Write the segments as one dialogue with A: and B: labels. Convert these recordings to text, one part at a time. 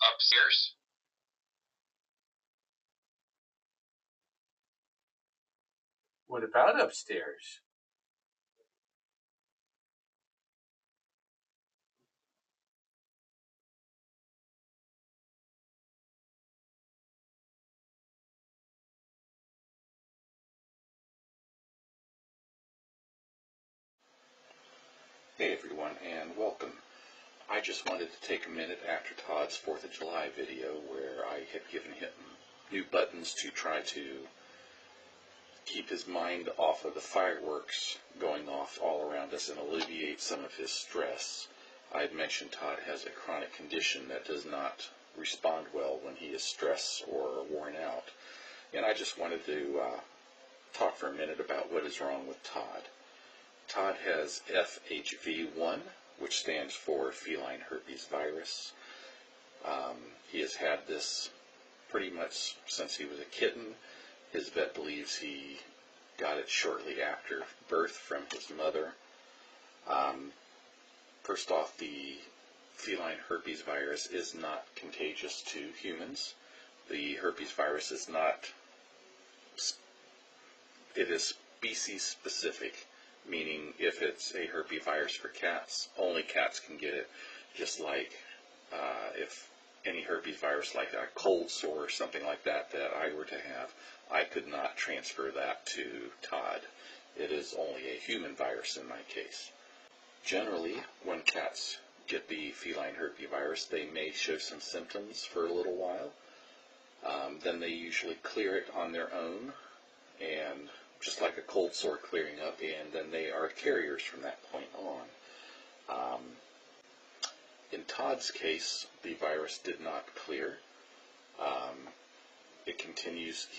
A: Upstairs?
B: What about upstairs?
C: Hey everyone, and welcome. I just wanted to take a minute after Todd's 4th of July video where I had given him new buttons to try to keep his mind off of the fireworks going off all around us and alleviate some of his stress. I had mentioned Todd has a chronic condition that does not respond well when he is stressed or worn out. And I just wanted to talk for a minute about what is wrong with Todd. Todd has FHV1, which stands for Feline Herpes Virus. He has had this pretty much since he was a kitten. His vet believes he got it shortly after birth from his mother. First off, the feline herpes virus is not contagious to humans. The herpes virus is not, it is species specific, meaning if it's a herpes virus for cats, only cats can get it, just like if any herpes virus like a cold sore or something like that that I were to have, I could not transfer that to Todd. It is only a human virus in my case. Generally, when cats get the feline herpes virus, they may show some symptoms for a little while. Then they usually clear it on their own, and just like a cold sore clearing up, and then they are carriers from that point on. In Todd's case, the virus did not clear. He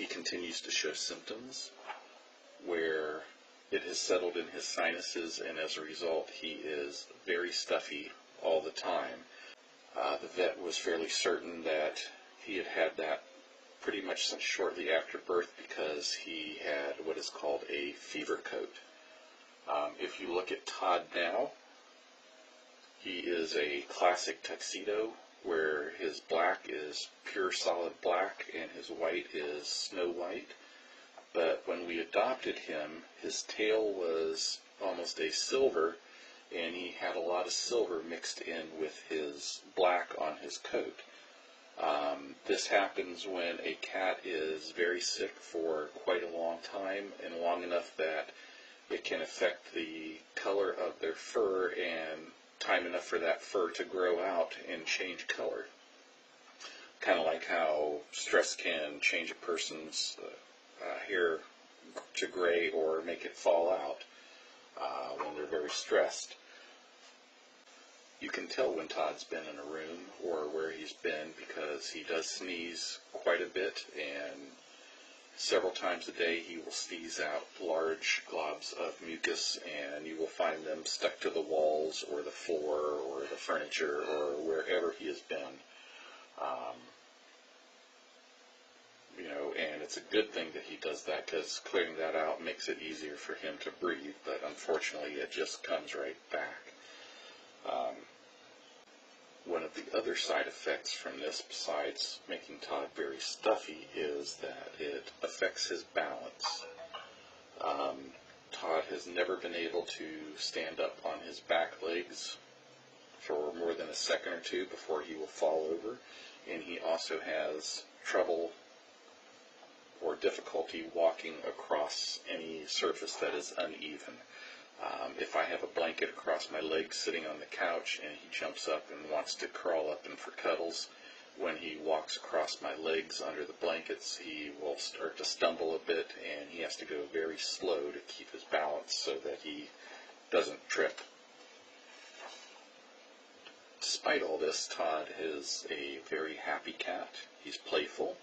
C: continues to show symptoms where it has settled in his sinuses, and as a result, he is very stuffy all the time. The vet was fairly certain that he had had that pretty much since shortly after birth because he had what is called a fever coat. If you look at Todd now, he is a classic tuxedo where his black is pure solid black and his white is snow white. But when we adopted him, his tail was almost a silver, and he had a lot of silver mixed in with his black on his coat. This happens when a cat is very sick for quite a long time, and long enough that it can affect the color of their fur, and time enough for that fur to grow out and change color. Kind of like how stress can change a person's hair to gray or make it fall out when they're very stressed. You can tell when Todd's been in a room or where he's been because he does sneeze quite a bit, and several times a day he will sneeze out large globs of mucus, and you will find them stuck to the walls or the floor or the furniture or wherever he has been. And it's a good thing that he does that because clearing that out makes it easier for him to breathe, but unfortunately it just comes right back. One of the other side effects from this, besides making Todd very stuffy, is that it affects his balance. Todd has never been able to stand up on his back legs for more than a second or two before he will fall over, and he also has trouble or difficulty walking across any surface that is uneven. If I have a blanket across my legs sitting on the couch and he jumps up and wants to crawl up in for cuddles, when he walks across my legs under the blankets, he will start to stumble a bit, and he has to go very slow to keep his balance so that he doesn't trip. Despite all this, Todd is a very happy cat. He's playful.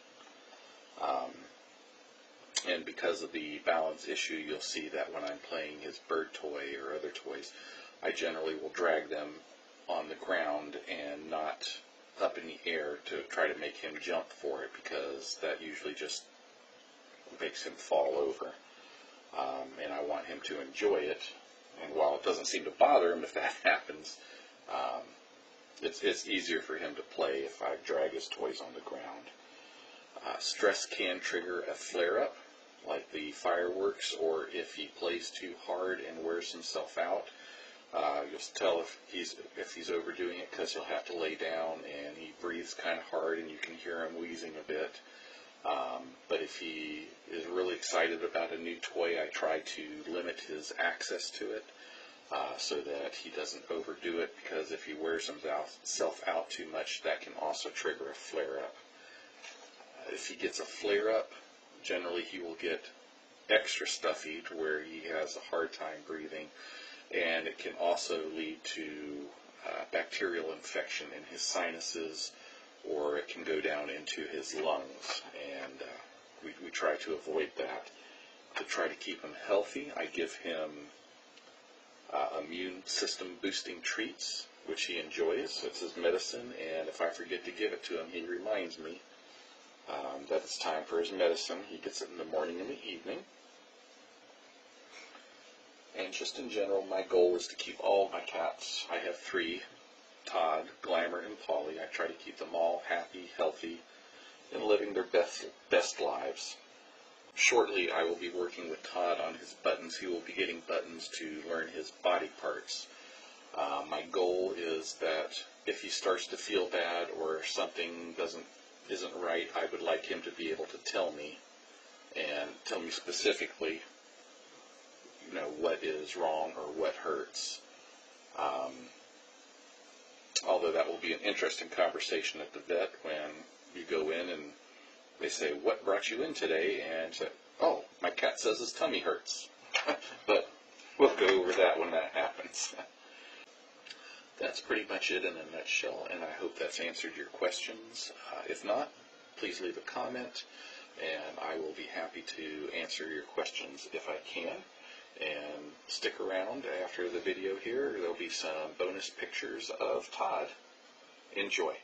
C: And because of the balance issue, you'll see that when I'm playing his bird toy or other toys, I generally will drag them on the ground and not up in the air to try to make him jump for it, because that usually just makes him fall over. And I want him to enjoy it. And while it doesn't seem to bother him if that happens, it's easier for him to play if I drag his toys on the ground. Stress can trigger a flare-up, like the fireworks, or if he plays too hard and wears himself out. You'll tell if he's overdoing it because he'll have to lay down and he breathes kind of hard and you can hear him wheezing a bit. But if he is really excited about a new toy, I try to limit his access to it so that he doesn't overdo it, because if he wears himself out too much, that can also trigger a flare-up. If he gets a flare-up, generally he will get extra stuffy to where he has a hard time breathing, and it can also lead to bacterial infection in his sinuses, or it can go down into his lungs, and we try to avoid that. To try to keep him healthy, I give him immune system boosting treats, which he enjoys. It's his medicine, and if I forget to give it to him, he reminds me that it's time for his medicine. He gets it in the morning and the evening. And just in general, my goal is to keep all my cats, I have 3, Todd, Glamour, and Polly. I try to keep them all happy, healthy, and living their best lives. Shortly, I will be working with Todd on his buttons. He will be getting buttons to learn his body parts. My goal is that if he starts to feel bad or something isn't right, I would like him to be able to tell me, and tell me specifically, what is wrong or what hurts. Although that will be an interesting conversation at the vet when you go in and they say, "What brought you in today?" And say, "Oh, my cat says his tummy hurts." But we'll go over that when that happens. That's pretty much it in a nutshell, and I hope that's answered your questions. If not, please leave a comment, and I will be happy to answer your questions if I can. And stick around after the video here. There'll be some bonus pictures of Todd. Enjoy.